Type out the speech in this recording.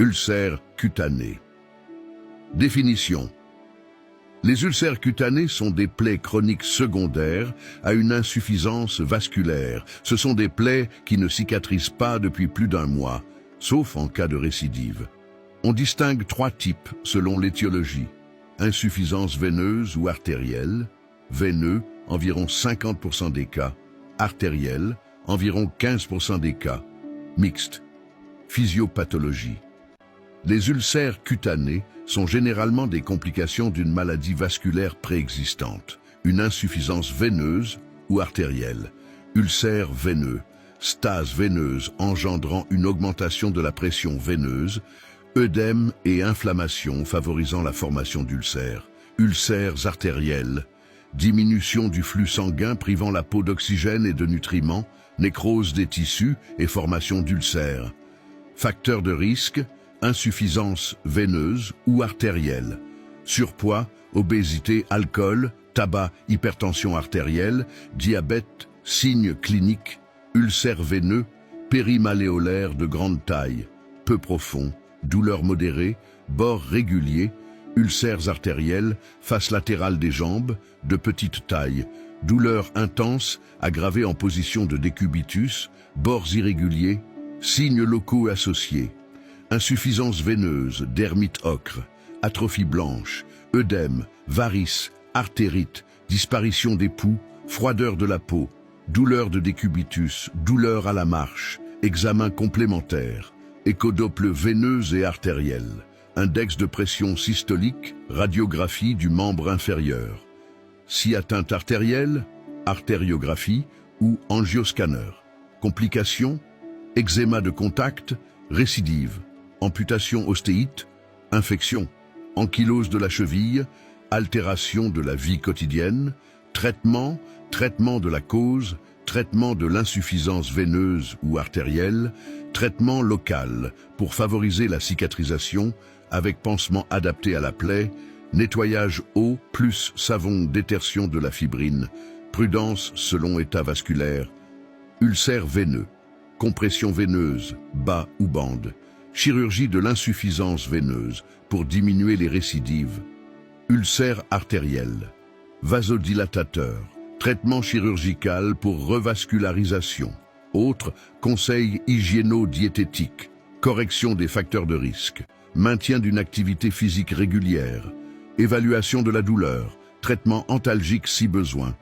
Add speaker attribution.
Speaker 1: Ulcères cutanés. Définition. Les ulcères cutanés sont des plaies chroniques secondaires à une insuffisance vasculaire. Ce sont des plaies qui ne cicatrisent pas depuis plus d'1 mois, sauf en cas de récidive. On distingue 3 types selon l'étiologie. Insuffisance veineuse ou artérielle. Veineux, environ 50% des cas. Artérielle, environ 15% des cas. Mixte. Physiopathologie. Les ulcères cutanés sont généralement des complications d'une maladie vasculaire préexistante, une insuffisance veineuse ou artérielle, ulcère veineux, stase veineuse engendrant une augmentation de la pression veineuse, œdème et inflammation favorisant la formation d'ulcères, ulcères artériels, diminution du flux sanguin privant la peau d'oxygène et de nutriments, nécrose des tissus et formation d'ulcères. Facteurs de risque, insuffisance veineuse ou artérielle, surpoids, obésité, alcool, tabac, hypertension artérielle, diabète, signes cliniques, ulcères veineux, périmalléolaires de grande taille, peu profond, douleurs modérées, bords réguliers, ulcères artériels, face latérale des jambes, de petite taille, douleurs intenses, aggravées en position de décubitus, bords irréguliers, signes locaux associés. Insuffisance veineuse, dermite ocre, atrophie blanche, œdème, varices, artérite, disparition des poux, froideur de la peau, douleur de décubitus, douleur à la marche, examen complémentaire, échodople veineuse et artérielle, index de pression systolique, radiographie du membre inférieur. Si atteinte artérielle, artériographie ou angioscanner. Complications, eczéma de contact, récidive. Amputation ostéite, infection, ankylose de la cheville, altération de la vie quotidienne, traitement de la cause, traitement de l'insuffisance veineuse ou artérielle, traitement local pour favoriser la cicatrisation avec pansement adapté à la plaie, nettoyage eau plus savon détertion de la fibrine, prudence selon état vasculaire, ulcère veineux, compression veineuse, bas ou bande, chirurgie de l'insuffisance veineuse pour diminuer les récidives, ulcère artériel, vasodilatateur, traitement chirurgical pour revascularisation, autres conseils hygiéno-diététiques, correction des facteurs de risque, maintien d'une activité physique régulière, évaluation de la douleur, traitement antalgique si besoin,